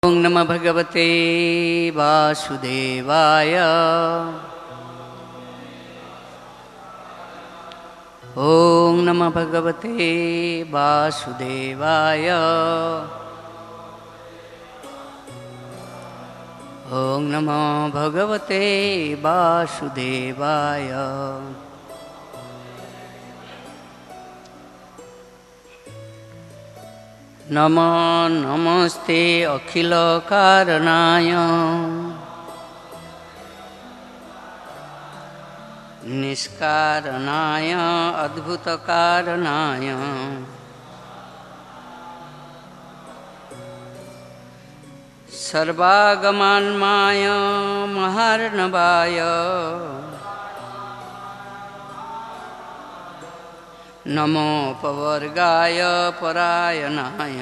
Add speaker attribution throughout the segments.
Speaker 1: ओं नमः भगवते वासुदेवाय। ओं नमः भगवते वासुदेवाय। ओं नमो भगवते वासुदेवाय। नमो नमस्ते अखिल कारणाय निष्कारणाय अद्भुत कारणाय सर्वागमान्माय महार्णवाय नमो पवर्गाय परायणाय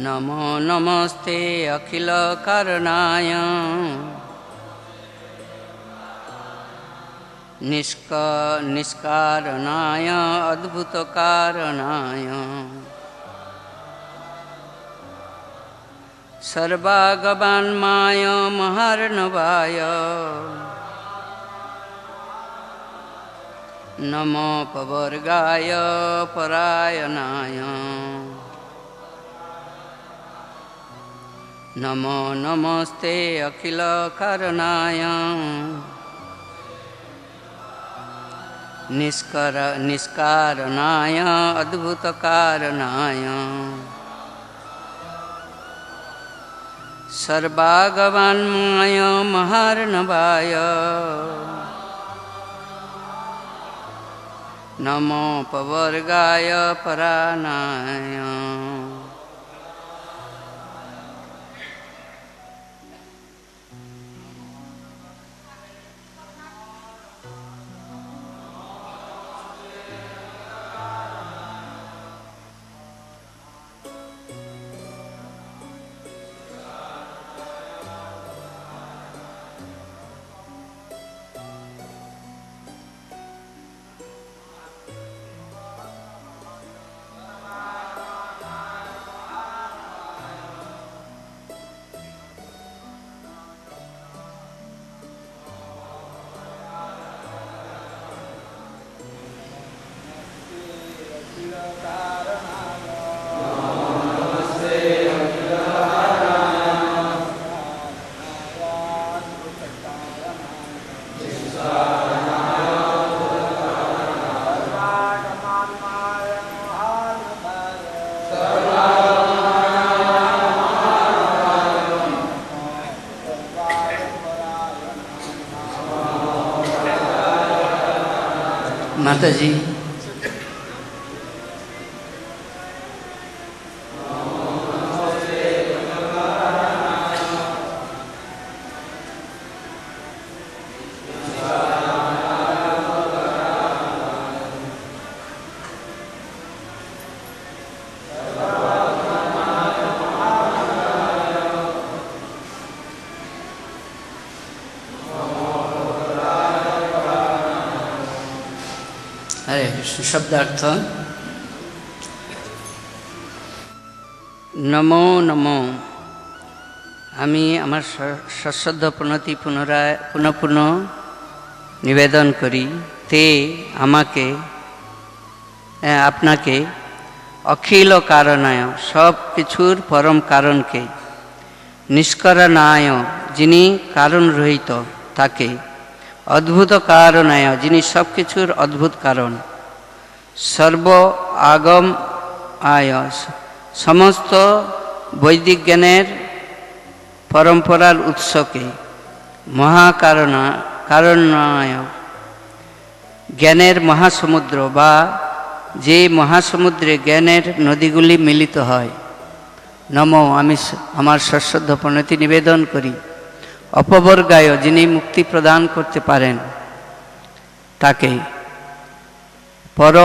Speaker 1: नमो नमस्ते अखिल कारणाय निष्कारणाय अद्भुत कारणाय सर्वागमान्माय महार्णवाय नमो पवर्गाय परायणाय नमो नमस्ते अखिल कारणाय निष्कारणाय अद्भुत कारणाय सर्वागमान्माय महार्णवाय नमो पवर्गाय परायणाय माता जी शब्दार्थ नमो नमो आमी आमार सश्रद्ध प्रणति पुनः पुनः निवेदन करी ते आमाके आपनाके अखिल कारणाय सब किछुर परम कारण के निष्कारणाय जिनी कारण रहित ताके अद्भुत कारणाय जिनी सब किछुर अद्भुत कारण सर्व आगम आय समस्त वैदिक ज्ञानेर परम्परार उत्स के महाकारणाय ज्ञानेर महासमुद्र बा जे महासमुद्रे ज्ञानेर नदीगुली मिलित है नमो आमी आमार सश्रद्ध प्रणति निवेदन करी अपवर्गाय जिनी मुक्ति प्रदान करते पारेन ताके पर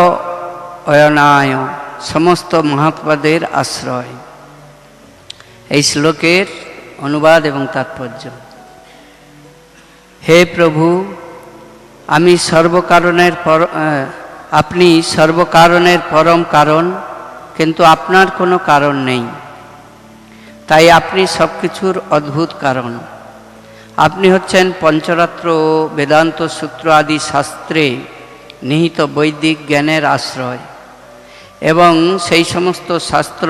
Speaker 1: अयनाय समस्त महात्मादेर आश्रय। এই শ্লোকের অনুবাদ এবং তাৎপর্য। হে প্রভু, আমি সর্বকারণের আপনি সর্বকারণের পরম কারণ কিন্তু আপনার কোনো কারণ নেই, তাই আপনি সব কিছুর অদ্ভুত কারণ। আপনি হচ্ছেন পঞ্চরাত্র ও বেদান্ত সূত্র আদি শাস্ত্রে নিহিত বৈদিক জ্ঞানের আশ্রয়, এবং সেই সমস্ত শাস্ত্র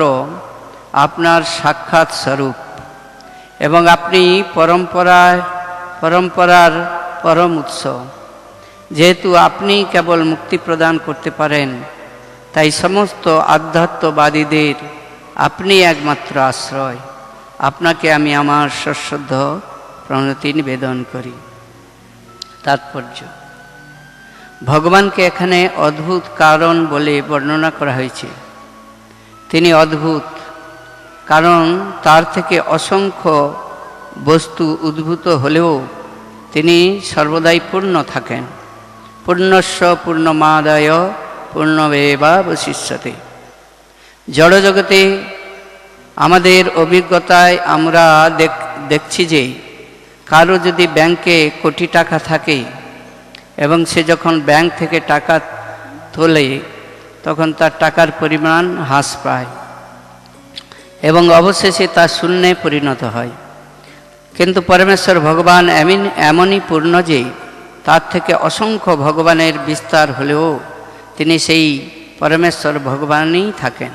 Speaker 1: আপনার সাক্ষাৎ স্বরূপ, এবং আপনি পরম্পরার পরম উৎস। যেহেতু আপনি কেবল মুক্তি প্রদান করতে পারেন, তাই সমস্ত আধ্যাত্মবাদীদের আপনি একমাত্র আশ্রয়। আপনাকে আমি আমার সশ্রদ্ধ প্রণতি নিবেদন করি। তাৎপর্য: ভগবানকে এখানে অদ্ভুত কারণ বলে বর্ণনা করা হয়েছে। তিনি অদ্ভুত কারণ তার থেকে অসংখ্য বস্তু উদ্ভূত হলেও তিনি সর্বদাই পূর্ণ থাকেন। পূর্ণস্য পূর্ণমাদায় পূর্ণমেবাবশিষ্যতে। জড়জগতে আমাদের অভিজ্ঞতায় আমরা দেখছি যে কারো যদি ব্যাংকে কোটি টাকা থাকে এবং সে যখন ব্যাংক থেকে টাকা তোলে তখন তার টাকার পরিমাণ হ্রাস পায় এবং অবশেষে তা শূন্যে পরিণত হয়। কিন্তু পরমেশ্বর ভগবান এমনই পূর্ণ যে তার থেকে অসংখ্য ভগবানের বিস্তার হলেও তিনি সেই পরমেশ্বর ভগবানই থাকেন।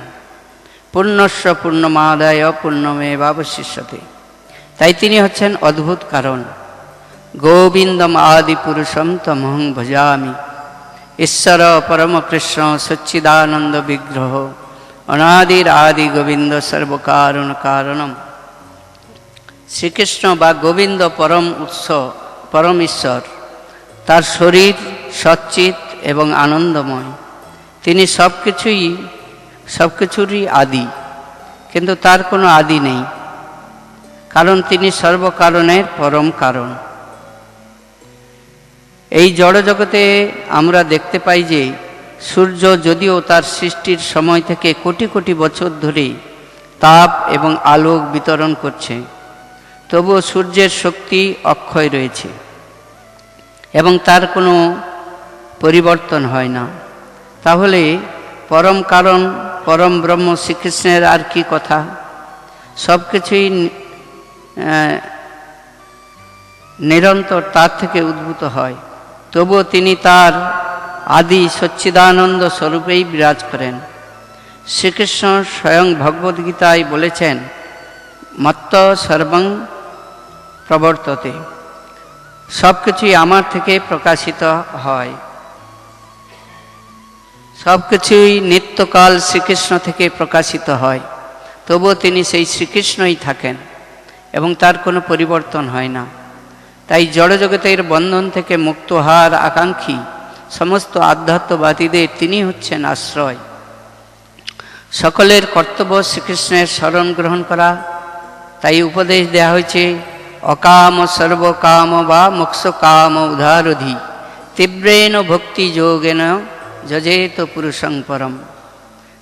Speaker 1: পূর্ণস্য পূর্ণমাদায় পূর্ণমেবাবশিষ্যতে। তাই তিনি হচ্ছেন অদ্ভুত কারণ। গোবিন্দম আদি পুরুষম তমহং ভজামি। ঈশ্বর পরমকৃষ্ণ সচ্চিদানন্দ বিগ্রহ অনাদির আদি গোবিন্দ সর্বকারণ কারণম। শ্রীকৃষ্ণ বা গোবিন্দ পরম উৎস, পরম ঈশ্বর। তার শরীর সচ্চিত এবং আনন্দময়। তিনি সবকিছুরই আদি, কিন্তু তার কোনো আদি নেই, কারণ তিনি সর্বকারণের পরম কারণ। এই জড়জগতে আমরা দেখতে পাই যে সূর্য যদিও তার সৃষ্টির সময় থেকে কোটি কোটি বছর ধরে তাপ এবং আলোক বিতরণ করছে, তবুও সূর্যের শক্তি অক্ষয় রয়েছে এবং তার কোনো পরিবর্তন হয় না। তাহলে পরম কারণ পরম ব্রহ্ম শ্রীকৃষ্ণের আর কি কথা? সব কিছুই নিরন্তর তার থেকে উদ্ভূত হয়, তবুও তিনি তার আদি সচ্চিদানন্দ স্বরূপেই বিরাজ করেন। শ্রীকৃষ্ণ স্বয়ং ভগবদ্গীতায় বলেছেন, মত্ত সর্বং প্রবর্ততে। সব কিছুই আমার থেকে প্রকাশিত হয়। সব কিছুই নিত্যকাল শ্রীকৃষ্ণ থেকে প্রকাশিত হয়, তবুও তিনি সেই শ্রীকৃষ্ণই থাকেন এবং তার কোনো পরিবর্তন হয় না। তাই জড়জগতের বন্ধন থেকে মুক্ত হওয়ার আকাঙ্ক্ষী সমস্ত আধ্যাত্মবাদীদের তিনি হচ্ছেন আশ্রয়। সকলের কর্তব্য শ্রীকৃষ্ণের শরণ গ্রহণ করা। তাই উপদেশ দেওয়া হয়েছে, অকাম সর্বকাম বা মোক্ষ কাম উদারধি তীব্রেণ ভক্তি যোগেন যজেত পুরুষং পরম।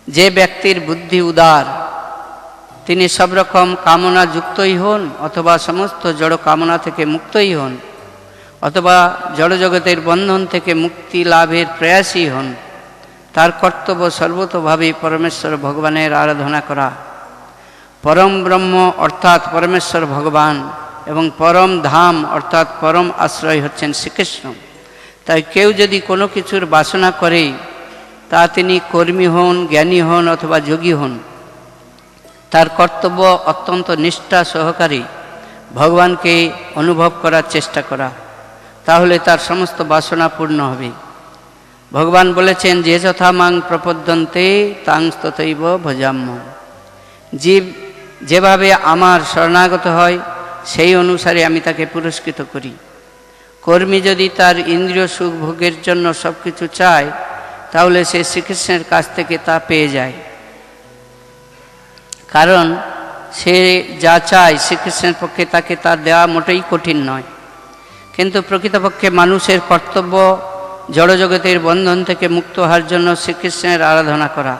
Speaker 1: যে ব্যক্তির বুদ্ধি উদার, তিনি সব রকম কামনা যুক্তই হন অথবা সমস্ত জড় কামনা থেকে মুক্তই হন, অথবা জড়জগতের বন্ধন থেকে মুক্তি লাভের প্রয়াসী হন, তার কর্তব্য সর্বতোভাবে পরমেশ্বর ভগবানের আরাধনা করা। পরম ব্রহ্ম অর্থাৎ পরমেশ্বর ভগবান এবং পরম ধাম অর্থাৎ পরম আশ্রয় হচ্ছেন শ্রীকৃষ্ণ। তাই কেউ যদি কোনো কিছুর বাসনা করে, তা তিনি কর্মী হন, জ্ঞানী হন অথবা যোগী হন, তার কর্তব্য অত্যন্ত নিষ্ঠা সহকারে ভগবানকে অনুভব করার চেষ্টা করা। তাহলে তার সমস্ত বাসনা পূর্ণ হবে। ভগবান বলেছেন, যে যথা মাং প্রপদ্যন্তে তাং তথৈব ভজাম্য। জীব যেভাবে আমার শরণাগত হয় সেই অনুসারে আমি তাকে পুরস্কৃত করি। কর্মী যদি তার ইন্দ্রিয় সুখ ভোগের জন্য সব কিছু চায়, তাহলে সে শ্রীকৃষ্ণের কাছ থেকে তা পেয়ে যায়, কারণ সে যা চায় শ্রীকৃষ্ণের পক্ষে তাকে তা দেওয়া মোটেই কঠিন নয়। কিন্তু প্রকৃতপক্ষে মানুষের কর্তব্য জড়জগতের বন্ধন থেকে মুক্ত হওয়ার জন্য শ্রীকৃষ্ণের আরাধনা করা।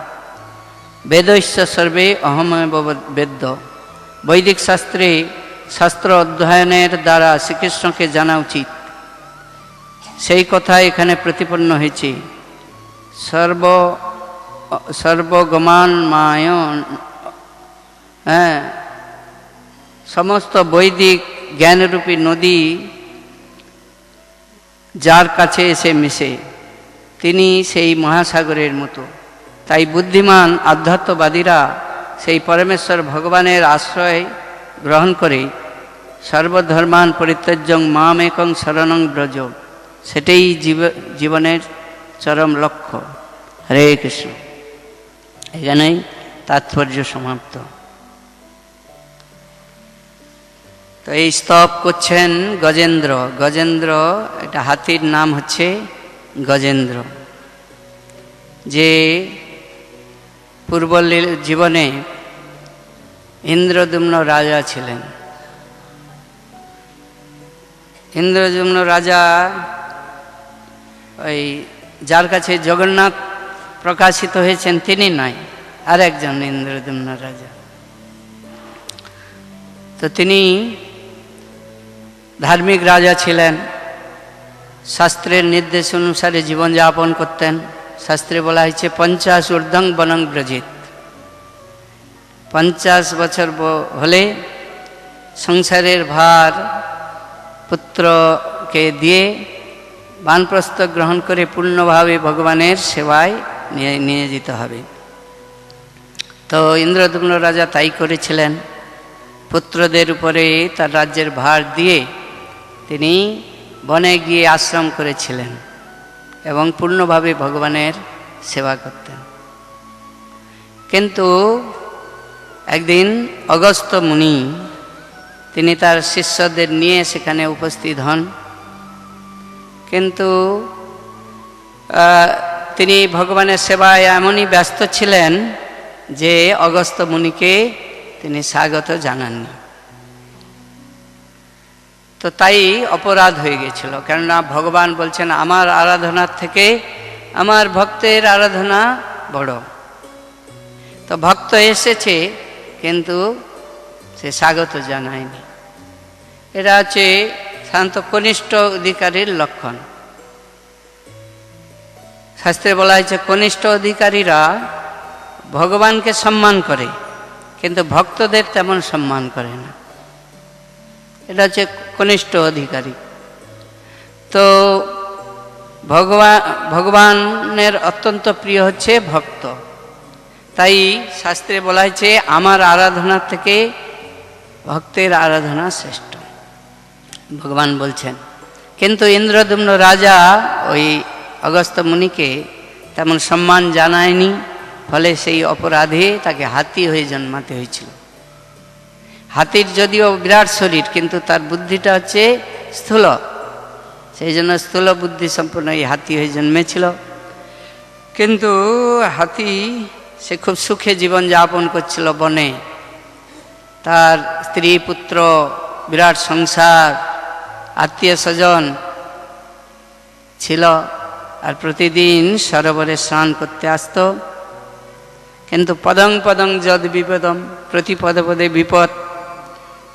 Speaker 1: বেদৈশ্য সর্বে অহমেব বেদ্য। বৈদিক শাস্ত্র অধ্যয়নের দ্বারা শ্রীকৃষ্ণকে জানা উচিত, সেই কথা এখানে প্রতিপন্ন হয়েছে। সর্বগমান্মায়, হ্যাঁ, সমস্ত বৈদিক জ্ঞানরূপী নদী যার কাছে এসে মিশে, তিনি সেই মহাসাগরের মতো। তাই বুদ্ধিমান আধ্যাত্মবাদীরা সেই পরমেশ্বর ভগবানের আশ্রয় গ্রহণ করে সর্বধর্মান পরিত্যাজ্যং মামেকং শরণং ব্রজ, সেটাই জীবনের চরম লক্ষ্য। হরে কৃষ্ণ। এখানেই তাৎপর্য সমাপ্ত। তো এই স্তব করছেন গজেন্দ্র। গজেন্দ্র একটা হাতির নাম হচ্ছে গজেন্দ্র, যে পূর্ব জীবনে ইন্দ্রদ্যুম্ন রাজা ছিলেন। ইন্দ্রদ্যুম্ন রাজা ওই যার কাছে জগন্নাথ প্রকাশিত হয়েছেন তিনি নয়, আর একজন ইন্দ্রদ্যুম্ন রাজা। তো তিনি ধার্মিক রাজা ছিলেন, শাস্ত্রের নির্দেশ অনুসারে জীবনযাপন করতেন। শাস্ত্রে বলা হয়েছে 50 ঊর্ধ্বং বনং ব্রজিত, 50 বছর হলে সংসারের ভার পুত্রকে দিয়ে বানপ্রস্থ গ্রহণ করে পূর্ণভাবে ভগবানের সেবায় নিয়োজিত হবে। তো ইন্দ্রদ্যুম্ন রাজা তাই করেছিলেন। পুত্রদের উপরে তার রাজ্যের ভার দিয়ে তিনি বনে গিয়ে আশ্রম করেছিলেন এবং পূর্ণভাবে ভগবানের সেবা করতেন। কিন্তু একদিন অগস্ত্য মুনি তিনি তার শিষ্যদের নিয়ে সেখানে উপস্থিত হন, কিন্তু তিনি ভগবানের সেবায় এমনই ব্যস্ত ছিলেন যে অগস্ত্য মুনিকে তিনি স্বাগত জানাননি। তো তাই অপরাধ হয়ে গেছিল, কেননা ভগবান বলছেন আমার আরাধনার থেকে আমার ভক্তের আরাধনা বড়। তো ভক্ত এসেছে কিন্তু সে স্বাগত জানায়নি। এটা হচ্ছে সাধারণত কনিষ্ঠ অধিকারীর লক্ষণ। শাস্ত্রে বলা হয়েছে কনিষ্ঠ অধিকারীরা ভগবানকে সম্মান করে কিন্তু ভক্তদের তেমন সম্মান করে না। এটা হচ্ছে কনিষ্ঠ অধিকারী। তো ভগবানের অত্যন্ত প্রিয় হচ্ছে ভক্ত। তাই শাস্ত্রে বলা হয়েছে আমার আরাধনা থেকে ভক্তের আরাধনা শ্রেষ্ঠ, ভগবান বলছেন। কিন্তু ইন্দ্রদ্যুম্ন রাজা ওই অগস্ত্য মুনিকে তেমন সম্মান জানায়নি, ফলে সেই অপরাধে তাকে হাতি হয়ে জন্মাতে হয়েছিল। হাতির যদিও বিরাট শরীর, কিন্তু তার বুদ্ধিটা হচ্ছে স্থূল, সেই জন্য স্থূল বুদ্ধি সম্পন্ন এই হাতি হয়ে জন্মেছিল। কিন্তু হাতি সে খুব সুখে জীবন যাপন করছিল বনে। তার স্ত্রী পুত্র, বিরাট সংসার, আত্মীয় স্বজন ছিল, আর প্রতিদিন সরোবরে স্নান করতে আসত। কিন্তু পদং পদং যদ বিপদম, প্রতি পদে পদে বিপদ।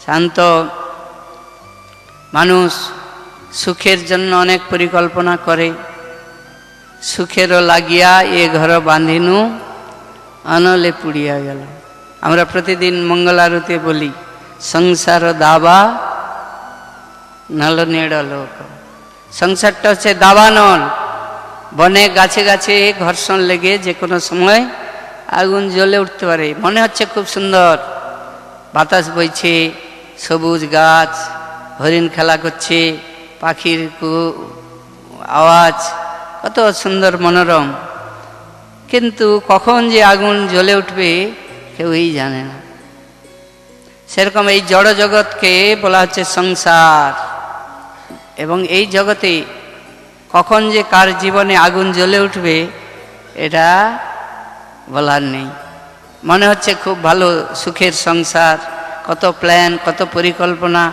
Speaker 1: শান্ত মানুষ সুখের জন্য অনেক পরিকল্পনা করে, সুখেরও লাগিয়া এ ঘর বাঁধিনু আনলে পুড়িয়া গেল। আমরা প্রতিদিন মঙ্গল আরতি বলি সংসার দাবা নল নেড় লোক। সংসারটা হচ্ছে দাবানল, বনে গাছে গাছে ঘর্ষণ লেগে যে কোনো সময় আগুন জ্বলে উঠতে পারে। মনে হচ্ছে খুব সুন্দর, বাতাস বইছে, সবুজ গাছ, হরিণ খেলা করছে, পাখির আওয়াজ, কত সুন্দর মনোরম। কিন্তু কখন যে আগুন জ্বলে উঠবে কেউই জানে না। সেরকম এই জড় জগৎকে বলা হচ্ছে সংসার, এবং এই জগতে কখন যে কার জীবনে আগুন জ্বলে উঠবে এটা বলার নেই। মনে হচ্ছে খুব ভালো সুখের সংসার, কত প্ল্যান, কত পরিকল্পনা,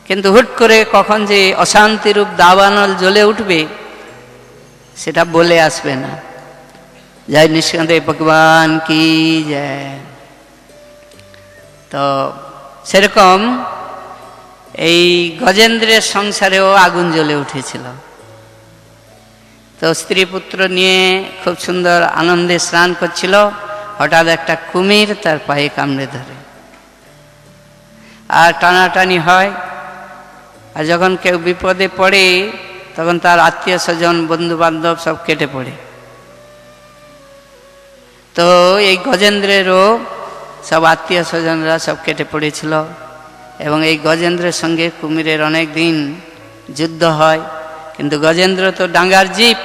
Speaker 1: কিন্তু হুট করে কখন যে অশান্তিরূপ দাবানল জ্বলে উঠবে সেটা বলে আসবে না। জয় নিঃসন্দেহ ভগবান কি জয়। তো সেরকম এই গজেন্দ্রের সংসারেও আগুন জ্বলে উঠেছিল, তো স্ত্রী পুত্র নিয়ে খুব সুন্দর আনন্দে স্নান করছিল, হঠাৎ একটা কুমির তার পায়ে কামড়ে ধরে, আর টানাটানি হয়। আর যখন কেউ বিপদে পড়ে তখন তার আত্মীয় স্বজন বন্ধু বান্ধব সব কেটে পড়ে। তো এই গজেন্দ্রেরও সব আত্মীয় স্বজনরা সব কেটে পড়েছিল, এবং এই গজেন্দ্রের সঙ্গে কুমিরের অনেক দিন যুদ্ধ হয়। কিন্তু গজেন্দ্র তো ডাঙ্গার জীব,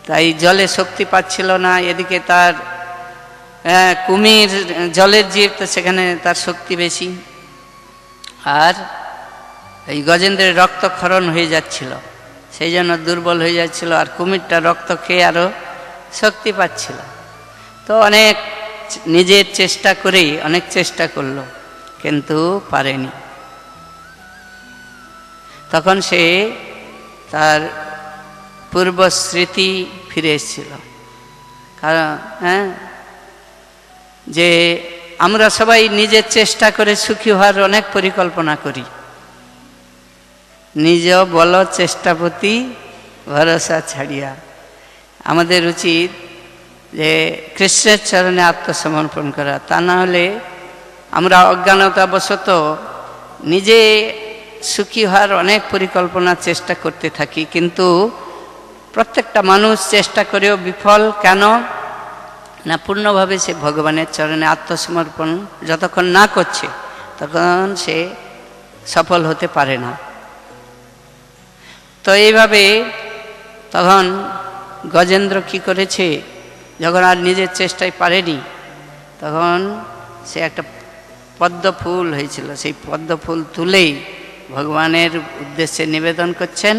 Speaker 1: তাই জলে শক্তি পাচ্ছিল না। এদিকে তার কুমির জলের জীব, তো সেখানে তার শক্তি বেশি। আর এই গজেন্দ্রের রক্তক্ষরণ হয়ে যাচ্ছিল, সেই জন্য দুর্বল হয়ে যাচ্ছিল, আর কুমিরটা রক্ত খেয়ে আরও শক্তি পাচ্ছিল। তো অনেক নিজের চেষ্টা করেই অনেক চেষ্টা করলো, কিন্তু পারেনি। তখন সে তার পূর্ব স্মৃতি ফিরে এসেছিল। কারণ যে আমরা সবাই নিজের চেষ্টা করে সুখী হওয়ার অনেক পরিকল্পনা করি, নিজ বল চেষ্টাপতি ভরসা ছাড়িয়া। আমাদের উচিত যে কৃষ্ণের চরণে আত্মসমর্পণ করা, তা না হলে আমরা অজ্ঞানতাবশত নিজে সুখী হওয়ার অনেক পরিকল্পনার চেষ্টা করতে থাকি, কিন্তু প্রত্যেকটা মানুষ চেষ্টা করেও বিফল। কেন না? পূর্ণভাবে সে ভগবানের চরণে আত্মসমর্পণ যতক্ষণ না করছে তখন সে সফল হতে পারে না। তো এইভাবে তখন গজেন্দ্র কি করেছে, যখন আর নিজের চেষ্টায় পারেনি, তখন সে একটা পদ্ম ফুল হয়েছিল, সেই পদ্ম ফুল তুলেই ভগবানের উদ্দেশ্যে নিবেদন করছেন,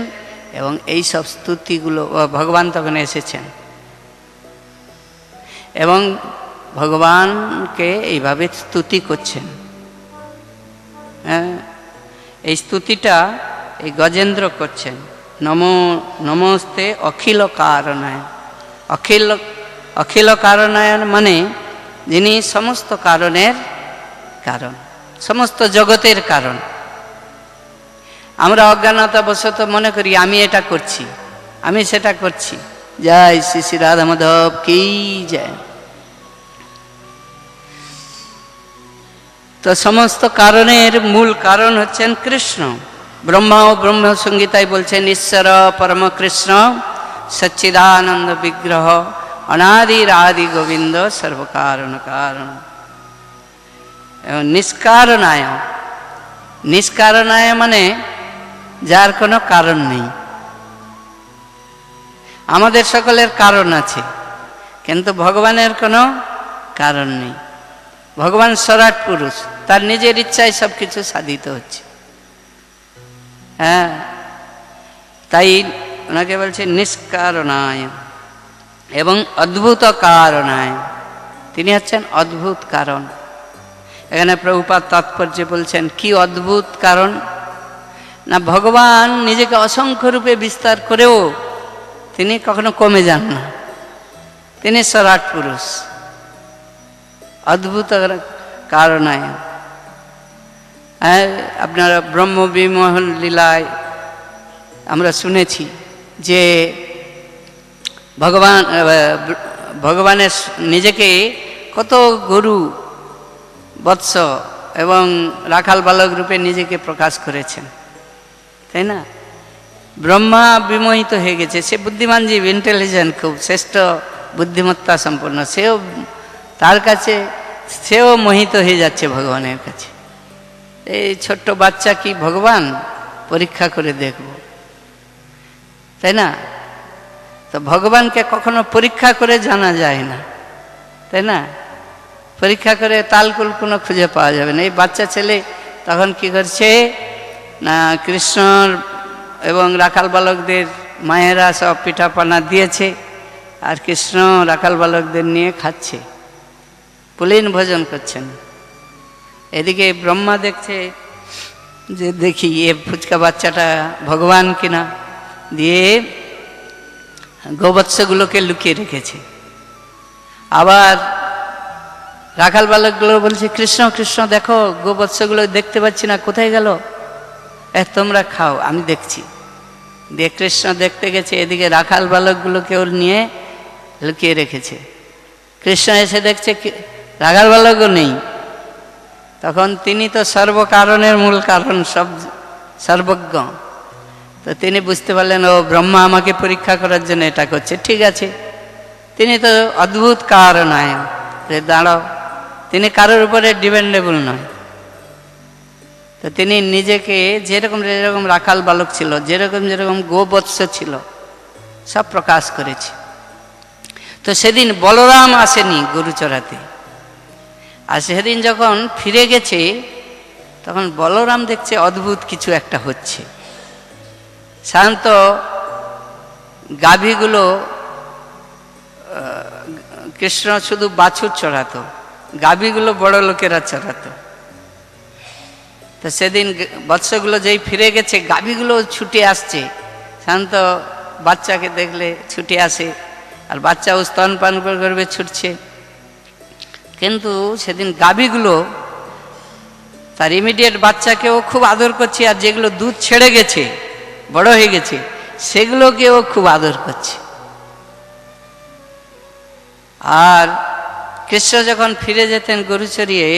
Speaker 1: এবং এই সব স্তুতিগুলো ভগবান তখন এসেছেন, এবং ভগবানকে এইভাবে স্তুতি করছেন। এই স্তুতিটা এই গজেন্দ্র করছেন, নমস্তে অখিল কারণায়। অখিল কারণায়ন মানে যিনি সমস্ত কারণের কারণ, সমস্ত জগতের কারণ। আমরা অজ্ঞানতাবশত মনে করি আমি এটা করছি, আমি সেটা করছি। জয় শ্রী শ্রী রাধা মাধব কি জয়। তো সমস্ত কারণের মূল কারণ হচ্ছেন কৃষ্ণ। ব্রহ্মা ও ব্রহ্ম সংগীতায় বলছেন ঈশ্বর পরম কৃষ্ণ সচ্চিদানন্দ বিগ্রহ অনাদির আদি গোবিন্দ সর্বকারণ কারণ। এবং নিষ্কারণায়, নিষ্কারণায় মানে যার কোনো কারণ নেই। আমাদের সকলের কারণ আছে, কিন্তু ভগবানের কোনো কারণ নেই। ভগবান সরাট পুরুষ, তার নিজের ইচ্ছায় সব কিছু সাধিত হচ্ছে। তাই ওনাকে বলছে নিষ্কারণায় এবং অদ্ভুত কারণায়। তিনি হচ্ছেন অদ্ভুত কারণ। এখানে প্রভুপাদ তাৎপর্য বলছেন কি অদ্ভুত কারণ না, ভগবান নিজেকে অসংখ্য রূপে বিস্তার করেও তিনি কখনো কমে যান না, তিনি সরাট পুরুষ। অদ্ভুত কারণায়। আপনারা ব্রহ্ম বিমোহন লীলায় আমরা শুনেছি যে ভগবানের নিজেকে কত গরু বৎস এবং রাখাল বালক রূপে নিজেকে প্রকাশ করেছেন, তাই না? ব্রহ্মা বিমোহিত হয়ে গেছে, সে বুদ্ধিমান জীব, ইন্টেলিজেন্ট, খুব শ্রেষ্ঠ বুদ্ধিমত্তা সম্পন্ন, সেও তার কাছে সেও মোহিত হয়ে যাচ্ছে ভগবানের কাছে। এই ছোট্ট বাচ্চা কি ভগবান, পরীক্ষা করে দেখব, তাই না? তো ভগবানকে কখনো পরীক্ষা করে জানা যায় না, তাই না? পরীক্ষা করে তালকুল কোনো খুঁজে পাওয়া যাবে না। এই বাচ্চা ছেলে তখন কি করছে না, কৃষ্ণর এবং রাখাল বালকদের মায়েরা সব পিঠাপানা দিয়েছে, আর কৃষ্ণ রাখাল বালকদের নিয়ে খাচ্ছে, পুলিন ভোজন করছেন। এদিকে ব্রহ্মা দেখছে যে দেখি এ ফুচকা বাচ্চাটা ভগবান কিনা, দিয়ে গোবৎসগুলোকে লুকিয়ে রেখেছে। আবার রাখাল বালকগুলো বলছে কৃষ্ণ কৃষ্ণ দেখো গোবৎসগুলো দেখতে পাচ্ছি না, কোথায় গেল? তোমরা খাও, আমি দেখছি। দিয়ে কৃষ্ণ দেখতে গেছে, এদিকে রাখাল বালকগুলোকেও নিয়ে লুকিয়ে রেখেছে। কৃষ্ণ এসে দেখছে রাখাল বালকও নেই। তখন তিনি তো সর্বকারণের মূল কারণ, সব সর্বজ্ঞ, তো তিনি বুঝতে পারলেন ও ব্রহ্মা আমাকে পরীক্ষা করার জন্য এটা করছে, ঠিক আছে। তিনি তো অদ্ভুত কারণায়, যে দাঁড়াও, তিনি কারোর উপরে ডিপেন্ডেবল নয়। তো তিনি নিজেকে যেরকম যেরকম রাখাল বালক ছিল, যেরকম যেরকম গোবৎস ছিল, সব প্রকাশ করেছে। তো সেদিন বলরাম আসেনি গরু চড়াতে, আর সেদিন যখন ফিরে গেছে তখন বলরাম দেখছে অদ্ভুত কিছু একটা হচ্ছে। সাধারণত গাভীগুলো কৃষ্ণ শুধু বাছুর চড়াতো, গাভীগুলো বড় লোকেরা চড়াতো। তো সেদিন বৎসগুলো যেই ফিরে গেছে, গাভীগুলো ছুটে আসছে। সাধারণত বাচ্চাকে দেখলে ছুটে আসে, আর বাচ্চাও স্তনপান করবে, ছুটছে। কিন্তু সেদিন গাভীগুলো তার ইমিডিয়েট বাচ্চাকেও খুব আদর করছে, আর যেগুলো দুধ ছেড়ে গেছে, বড় হয়ে গেছে, সেগুলোকেও খুব আদর করছে। আর কৃষ্ণ যখন ফিরে যেতেন গরু চড়িয়ে,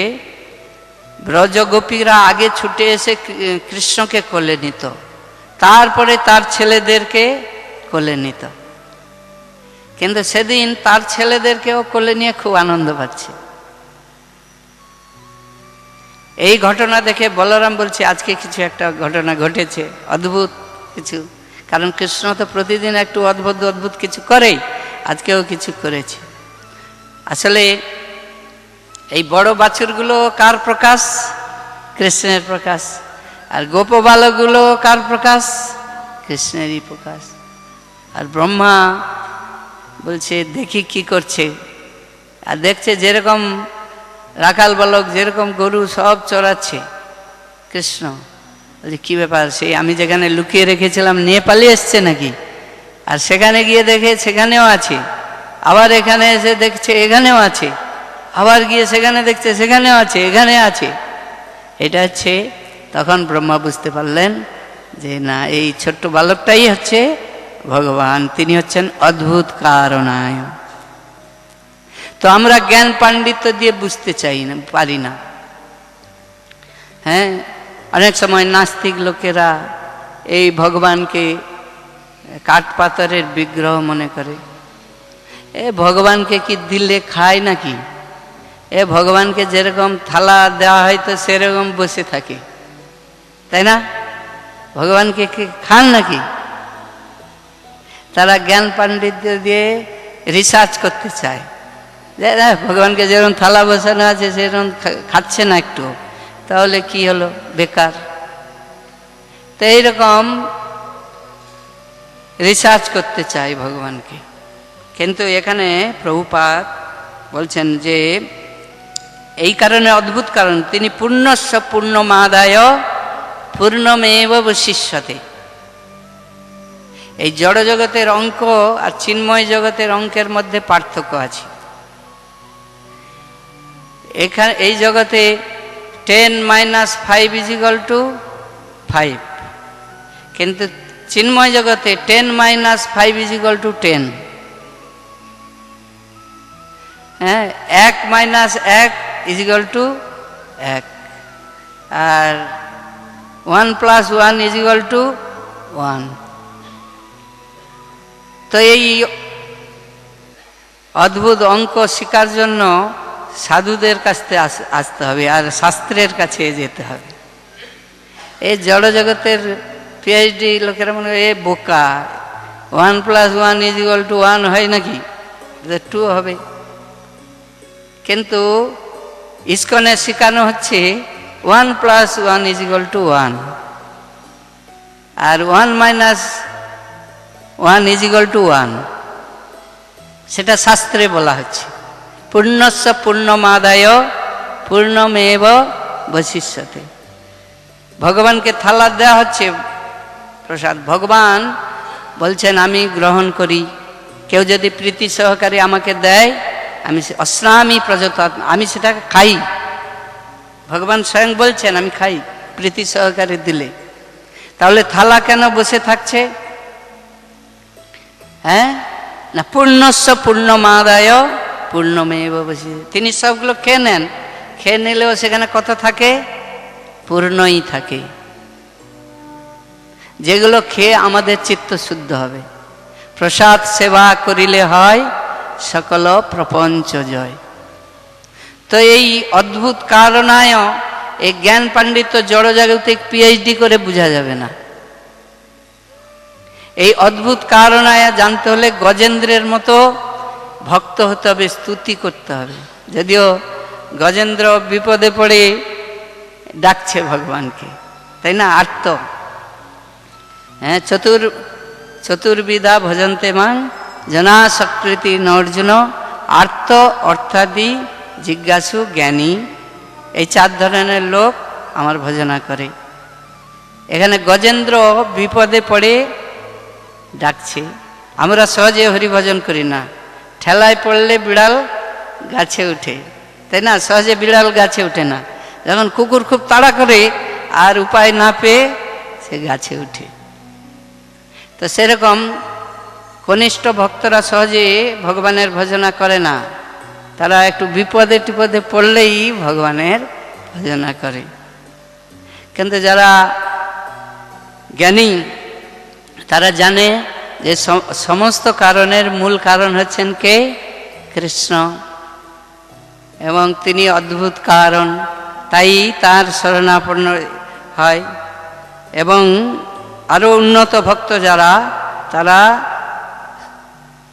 Speaker 1: ব্রজগোপীরা আগে ছুটে এসে কৃষ্ণকে কোলে নিত, তারপরে তার ছেলেদেরকে কোলে নিত। কিন্তু সেদিন তার ছেলেদেরকেও কোলে নিয়ে খুব আনন্দ পাচ্ছে। এই ঘটনা দেখে বলরাম বলছে আজকে কিছু একটা ঘটনা ঘটেছে, অদ্ভুত কিছু। কারণ কৃষ্ণ তো প্রতিদিন একটু অদ্ভুত অদ্ভুত কিছু করেই, আজকেও কিছু করেছে। আসলে এই বড় বাছুরগুলো কার প্রকাশ? কৃষ্ণের প্রকাশ। আর গোপ বালকগুলো কার প্রকাশ? কৃষ্ণেরই প্রকাশ। আর ব্রহ্মা বলছে দেখি কি করছে, আর দেখছে যেরকম রাখাল বালক যেরকম গরু সব চড়াচ্ছে, কৃষ্ণ বলছে কি ব্যাপার, সেই আমি যেখানে লুকিয়ে রেখেছিলাম নিয়ে পালিয়ে এসছে নাকি? আর সেখানে গিয়ে দেখে সেখানেও আছে, আবার এখানে এসে দেখছে এখানেও আছে, আবার গিয়ে সেখানে দেখছে সেখানেও আছে, এখানে আছে। এটা হচ্ছে, তখন ব্রহ্মা বুঝতে পারলেন যে না, এই ছোট্ট বালকটাই হচ্ছে ভগবান, তিনি হচ্ছেন অদ্ভুত কারণায়। তো আমরা জ্ঞান পাণ্ডিত্য দিয়ে বুঝতে চাই না, পারি না। হ্যাঁ, অনেক সময় নাস্তিক লোকেরা এই ভগবানকে কাঠ পাথরের বিগ্রহ মনে করে। এ ভগবানকে কি দিলে খায় নাকি? এ ভগবানকে যেরকম থালা দেওয়া হয় তো সেরকম বসে থাকে, তাই না? ভগবানকে কি খান নাকি? তারা জ্ঞান পাণ্ডিত্য দিয়ে রিসার্চ করতে চায় যে ভগবানকে যেরকম থালা বসানো আছে সেরকম খাচ্ছে না একটু, তাহলে কি হলো, বেকার। তো এইরকম রিসার্চ করতে চাই ভগবানকে। কিন্তু এখানে প্রভুপাদ বলছেন যে এই কারণে অদ্ভুত কারণ, তিনি পূর্ণস্য পূর্ণমাদায় পূর্ণমেব বশিষ্যতে। এই জড় জগতের অঙ্ক আর চিন্ময় জগতের অঙ্কের মধ্যে পার্থক্য আছে। এখানে এই জগতে 10 - 5 = 5, কিন্তু চিন্ময় জগতে 10 - 5 = 10। হ্যাঁ, 1 - 1 = 1, আর 1 + 1 = 1। তো এই অদ্ভুত অঙ্ক শেখার জন্য সাধুদের কাছে আসতে হবে, আর শাস্ত্রের কাছে যেতে হবে। এই জড় জগতের PhD লোকেরা মনে হয় এ বোকা, 1 + 1 = 1 হয় নাকি? 2 হবে। কিন্তু ইস্কনে শেখানো হচ্ছে 1 + 1 = 1, আর 1 - 1 = 1। সেটা শাস্ত্রে বলা হচ্ছে পূর্ণস্য পূর্ণমাদায় পূর্ণমেব বশিষ্যতে। ভগবানকে থালা দেওয়া হচ্ছে প্রসাদ, ভগবান বলছেন আমি গ্রহণ করি। কেউ যদি প্রীতি সহকারে আমাকে দেয়, আমি অশ্রামি প্রযত, আমি সেটাকে খাই। ভগবান স্বয়ং বলছেন আমি খাই প্রীতি সহকারে দিলে। তাহলে থালা কেন বসে থাকছে? হ্যাঁ না, পূর্ণস্য পূর্ণমাদায় পূর্ণমেব অবশিষ্যতে। তিনি সবগুলো খেয়ে নেন, খেয়ে নিলেও সেখানে কত থাকে? পূর্ণই থাকে। যেগুলো খেয়ে আমাদের চিত্ত শুদ্ধ হবে। প্রসাদ সেবা করিলে হয় সকল প্রপঞ্চ জয়। তো এই অদ্ভুত কারণায় এই জ্ঞান পাণ্ডিত্য জড়জাগতিক পিএইচডি করে বোঝা যাবে না। এই অদ্ভুত কারণায় জানতে হলে গজেন্দ্রের মতো ভক্ত হতে হবে, স্তুতি করতে হবে। যদিও গজেন্দ্র বিপদে পড়ে ডাকছে ভগবানকে, তাই না? আর্ত, হ্যাঁ, চতুর্বিধা ভজন্তে মান জনা সকৃতি নর্জুন আর্ত অর্থাদি জিজ্ঞাসু জ্ঞানী। এই 4 ধরনের লোক আমার ভজনা করে। এখানে গজেন্দ্র বিপদে পড়ে ডাকছে। আমরা সহজে হরিভজন করি না, ঠেলায় পড়লে বিড়াল গাছে উঠে, তাই না? সহজে বিড়াল গাছে উঠে না, যখন কুকুর খুব তাড়া করে আর উপায় না পেয়ে সে গাছে উঠে। তো সেরকম কনিষ্ঠ ভক্তরা সহজে ভগবানের ভজনা করে না, তারা একটু বিপদে টিপদে পড়লেই ভগবানের ভজনা করে। কিন্তু যারা জ্ঞানী তারা জানে যে সমস্ত কারণের মূল কারণ হচ্ছেন কে? কৃষ্ণ, এবং তিনি অদ্ভুত কারণ, তাই তার শরণাপন্ন হয়। এবং আরও উন্নত ভক্ত যারা, তারা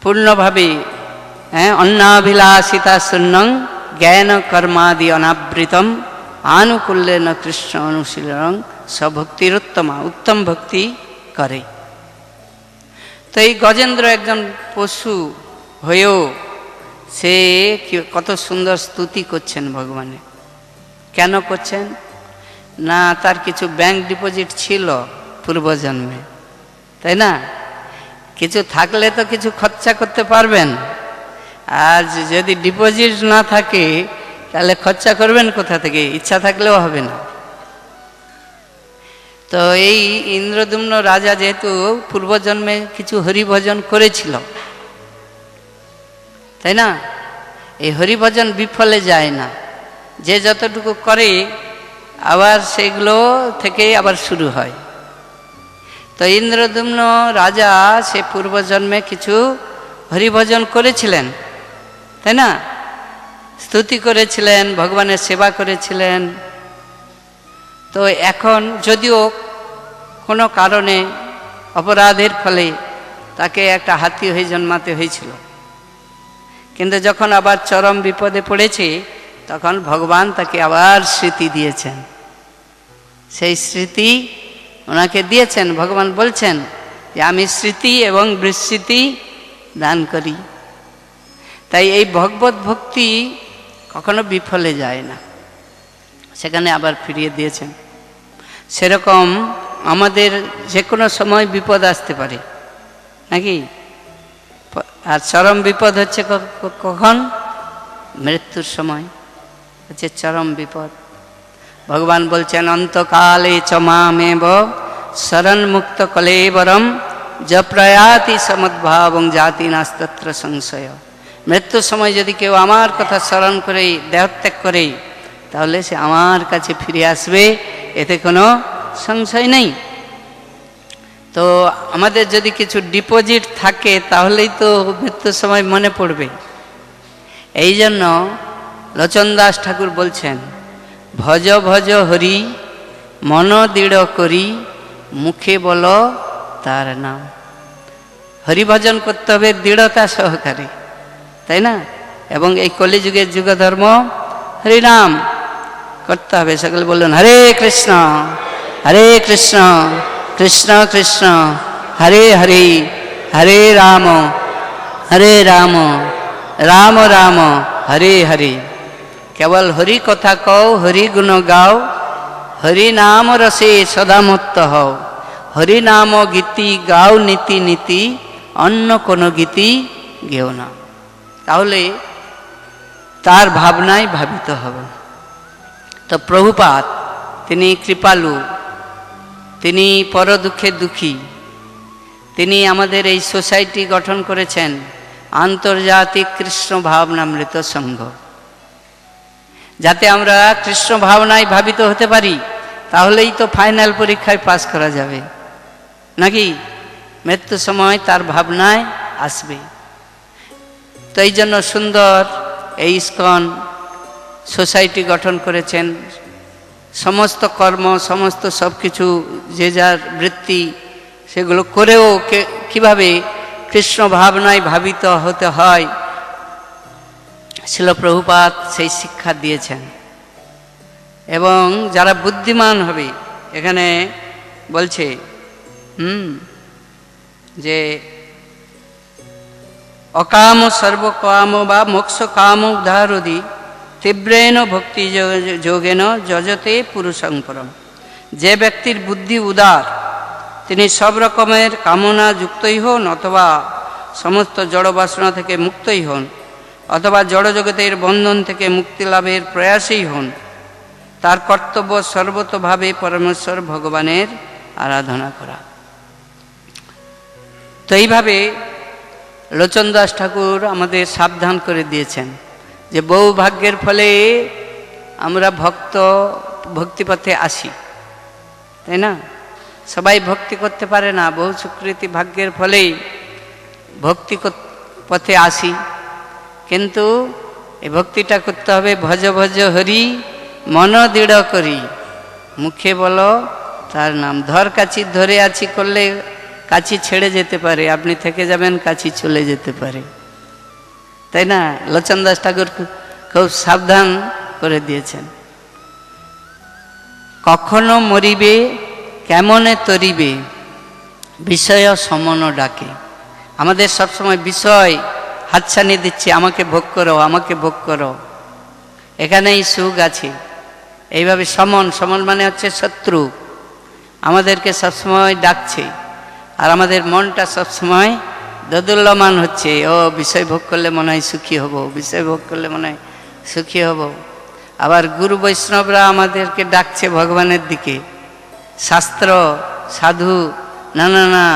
Speaker 1: পূর্ণভাবে অন্নাভিলাষিতা শূন্যং জ্ঞান কর্মাদি অনাবৃতম আনুকূল্যেন কৃষ্ণ অনুশীলন স্বভক্তিরুত্তমা, উত্তম ভক্তি করে। তো এই গজেন্দ্র একজন পশু হয়েও সে কত সুন্দর স্তুতি করছেন ভগবানের। কেন করছেন না? তার কিছু ব্যাংক ডিপোজিট ছিল পূর্বজন্মে, তাই না? কিছু থাকলে তো কিছু খরচা করতে পারবেন, আর যদি ডিপোজিট না থাকে তাহলে খরচা করবেন কোথা থেকে? ইচ্ছা থাকলেও হবে না। তো এই ইন্দ্রদ্যুম্ন রাজা যেহেতু পূর্বজন্মে কিছু হরিভজন করেছিল, তাই না? এই হরিভজন বিফলে যায় না, যে যতটুকু করে আবার সেগুলো থেকে আবার শুরু হয়। তো ইন্দ্রদ্যুম্ন রাজা সে পূর্বজন্মে কিছু হরিভজন করেছিলেন, তাই না? স্তুতি করেছিলেন, ভগবানের সেবা করেছিলেন। তো এখন যদিও কোনো কারণে অপরাধের ফলে তাকে একটা হাতি হয়ে জন্মাতে হয়েছিল, কিন্তু যখন আবার চরম বিপদে পড়েছে তখন ভগবান তাকে আবার স্মৃতি দিয়েছেন। সেই স্মৃতি ওনাকে দিয়েছেন। ভগবান বলছেন যে আমি স্মৃতি এবং বিস্মৃতি দান করি। তাই এই ভগবত ভক্তি কখনো বিফলে যায় না, সেখানে আবার ফিরিয়ে দিয়েছেন। সেরকম আমাদের যে কোনো সময় বিপদ আসতে পারে, নাকি? আর চরম বিপদ হচ্ছে কখন? মৃত্যুর সময় হচ্ছে চরম বিপদ। ভগবান বলছেন অন্তকালে চমামেব শরণমুক্ত কলেবরম যপ্রয়াতি সমদ্ভাবং জাতি নাস্তত্র সংশয়। মৃত্যুর সময় যদি কেউ আমার কথা স্মরণ করে দেহত্যাগ করে, তাহলে সে আমার কাছে ফিরে আসবে, এতে কোনো সংশয় নেই। তো আমাদের যদি কিছু ডিপোজিট থাকে তাহলেই তো মৃত্যুর সময় মনে পড়বে। এই জন্য লোচন দাস ঠাকুর বলছেন ভজ ভজ হরি মন দৃঢ় করি মুখে বলো তার নাম। হরিভজন করতে হবে দৃঢ়তা সহকারে, তাই না? এবং এই কলিযুগের যুগ ধর্ম হরিনাম করতে হবে। সকলে বললেন হরে কৃষ্ণ কৃষ্ণ কৃষ্ণ হরে হরে, হরে রাম রাম রাম হরে হরে। কেবল হরি কথা কও, হরি গুণ গাও, হরি নাম রসে সদামত্ত হও। হরি নাম গীতি গাও নীতি নীতি, অন্য কোনো গীতি গেও না। তাহলে তার ভাবনায় ভাবিত হবে। তো প্রভুপাদ তিনি কৃপালু, তিনি পর দুঃখে দুঃখী, তিনি আমাদের এই সোসাইটি গঠন করেছেন আন্তর্জাতিক কৃষ্ণ ভাবনামৃত সংঘ, যাতে আমরা কৃষ্ণ ভাবনায় ভাবিত হতে পারি। তাহলেই তো ফাইনাল পরীক্ষায় পাস করা যাবে, নাকি? মৃত্যু সময় তার ভাবনায় আসবে। তো এই জন্য সুন্দর এই ইস্কন সোসাইটি গঠন করেছেন। সমস্ত কর্ম, সমস্ত সব কিছু যে যার বৃত্তি সেগুলো করেও কিভাবে কৃষ্ণ ভাবনায় ভাবিত হতে হয়, শিল প্রভুপাদ সেই শিক্ষা দিয়েছেন। এবং যারা বুদ্ধিমান হবে, এখানে বলছে যে অকাম সর্বকাম বা মোক্ষ কাম উদ্ধারদি তীব্রেণ ভক্তি যোগেন যজতে পুরুষং পরম। যে ব্যক্তির বুদ্ধি উদার, তিনি সব রকমের কামনা যুক্তই হন, অথবা সমস্ত জড় বাসনা থেকে মুক্তই হন, অথবা জড়জগতের বন্ধন থেকে মুক্তি লাভের প্রয়াসেই হন, তার কর্তব্য সর্বতভাবে পরমেশ্বর ভগবানের আরাধনা করা। তো এইভাবে লোচন দাস ঠাকুর আমাদের সাবধান করে দিয়েছেন যে বহু ভাগ্যের ফলে আমরা ভক্তিপথে আসি, তাই না? সবাই ভক্তি করতে পারে না, বহু সুকৃতি ভাগ্যের ফলেই ভক্তি পথে আসি। কিন্তু এই ভক্তিটা করতে হবে ভজ ভজ হরি মন দৃঢ় করি, মুখে বলো তার নাম। ধর কাছি ধরে আছি করলে কাছি ছেড়ে যেতে পারে, আপনি থেকে যাবেন, কাছি চলে যেতে পারে, তাই না? লোচন দাস ঠাকুর খুব সাবধান করে দিয়েছেন। কখনো মরিবে কেমনে তরিবে বিষয় সমন ডাকে। আমাদের সবসময় বিষয় হাতছানি দিচ্ছে, আমাকে ভোগ করো, আমাকে ভোগ করো, এখানেই সুখ আছে। এইভাবে সমন মানে হচ্ছে শত্রু, আমাদেরকে সবসময় ডাকছে, আর আমাদের মনটা সবসময় দোদুল্যমান হচ্ছে, ও বিষয় ভোগ করলে মনে হয় সুখী হব, বিষয় ভোগ করলে মনে হয় সুখী হব। আবার গুরু বৈষ্ণবরা আমাদেরকে ডাকছে ভগবানের দিকে, শাস্ত্র সাধু, না না না,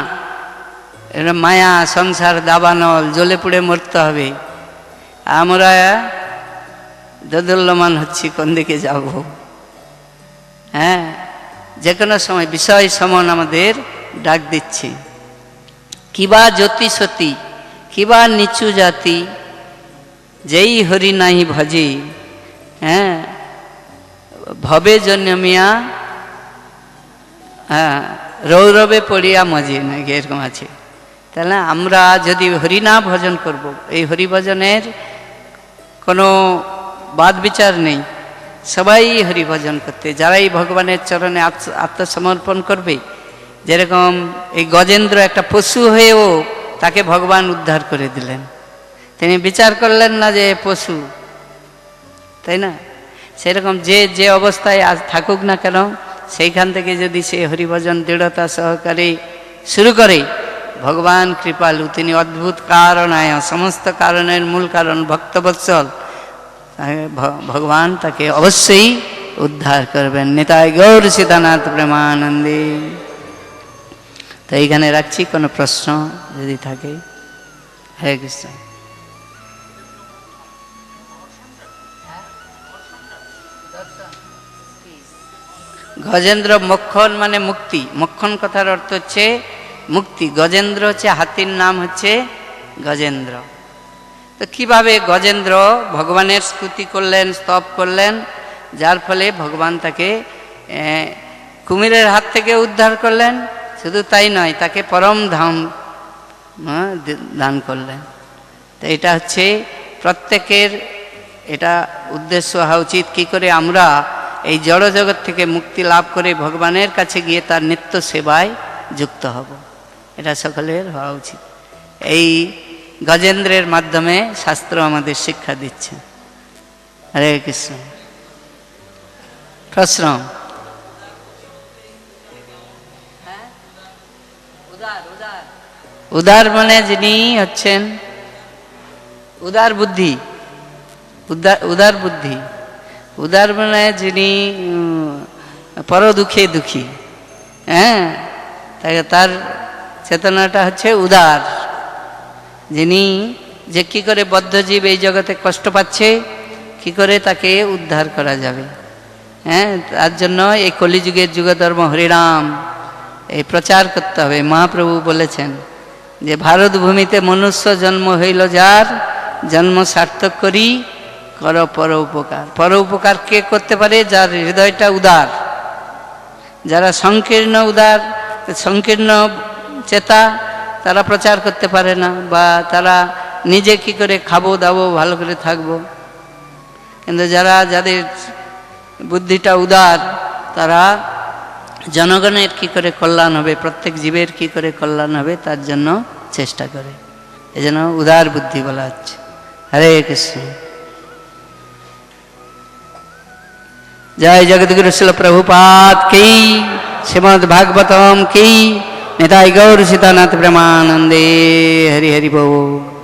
Speaker 1: এটা মায়া সংসার দাবানল, জ্বলে পুড়ে মরতে হবে। আমরা দোদুল্যমান হচ্ছি কোন দিকে যাব। হ্যাঁ, যে কোনো সময় বিষয় সমন আমাদের ডাক দিচ্ছে। কিবা জ্যোতি সতী কিবা নিচু জাতি, যেই হরি নাহি ভজে, হ্যাঁ ভবে জন্মিয়া, হ্যাঁ রৌরবে পড়িয়া মজে, নাকি এরকম আছে। তাহলে আমরা যদি হরি না ভজন করব, এই হরি ভজনের কোনো বাদ বিচার নেই, সবাই হরি ভজন করতে, যারাই ভগবানের চরণে আত্মসমর্পণ করবে। যেরকম এই গজেন্দ্র একটা পশু হয়েও তাকে ভগবান উদ্ধার করে দিলেন, তিনি বিচার করলেন না যে পশু, তাই না? সেরকম যে অবস্থায় আজ থাকুক না কেন, সেইখান থেকে যদি সে হরিভজন দৃঢ়তা সহকারে শুরু করে, ভগবান কৃপালু, তিনি অদ্ভুত কারণায়, সমস্ত কারণের মূল কারণ ভক্তবৎসল, ভগবান তাকে অবশ্যই উদ্ধার করবেন। নিতাই গৌর সীতানাথ প্রেমানন্দে। তো এইখানে রাখছি, কোনো প্রশ্ন যদি থাকে। হরে কৃষ্ণ। গজেন্দ্র মক্ষণ মানে মুক্তি, মক্ষণ কথার অর্থ হচ্ছে মুক্তি। গজেন্দ্র হচ্ছে হাতির নাম, হচ্ছে গজেন্দ্র। তো কিভাবে গজেন্দ্র ভগবানের স্তুতি করলেন, স্তব করলেন, যার ফলে ভগবান তাকে কুমিরের হাত থেকে উদ্ধার করলেন। শুধু তাই নয়, তাকে পরম ধাম দান করলেন। তো এটা হচ্ছে প্রত্যেকের এটা উদ্দেশ্য হওয়া উচিত, কি করে আমরা এই জড় জগৎ থেকে মুক্তি লাভ করে ভগবানের কাছে গিয়ে তার নিত্য সেবায় যুক্ত হব, এটা সকলের হওয়া উচিত। এই গজেন্দ্রের মাধ্যমে শাস্ত্র আমাদের শিক্ষা দিচ্ছে। হরে কৃষ্ণ। প্রশ্ন? উদার মানে যিনি হচ্ছেন উদার বুদ্ধি, উদার বুদ্ধি, উদার মানে যিনি পর দুঃখে দুঃখী, হ্যাঁ, তার চেতনাটা হচ্ছে উদার, যিনি যে কি করে বদ্ধজীব এই জগতে কষ্ট পাচ্ছে, কি করে তাকে উদ্ধার করা যাবে। হ্যাঁ, তার জন্য এই কলিযুগের যুগধর্ম হরিনাম এই প্রচার করতে হবে। মহাপ্রভু বলেছেন যে ভারত ভূমিতে মনুষ্য জন্ম হইল যার, জন্ম সার্থক করি কর পর উপকার। পর উপকার কে করতে পারে? যার হৃদয়টা উদার, যারা সংকীর্ণ উদার সংকীর্ণ চেতা, তারা প্রচার করতে পারে না, বা তারা নিজে কি করে খাবো দাবো ভালো করে থাকবো। কিন্তু যাদের বুদ্ধিটা উদার, তারা জনগণের কি করে কল্যাণ হবে, প্রত্যেক জীবের কি করে কল্যাণ হবে তার জন্য চেষ্টা করে। এই জন্য উদার বুদ্ধি বলা হচ্ছে। হরে কৃষ্ণ। জয় জগদ্গুরু শিল প্রভুপাদ কি, শ্রীমদ্ ভাগবতম কি, নিতাই গৌর সীতানাথ প্রেমানন্দে। হরি হরি বল।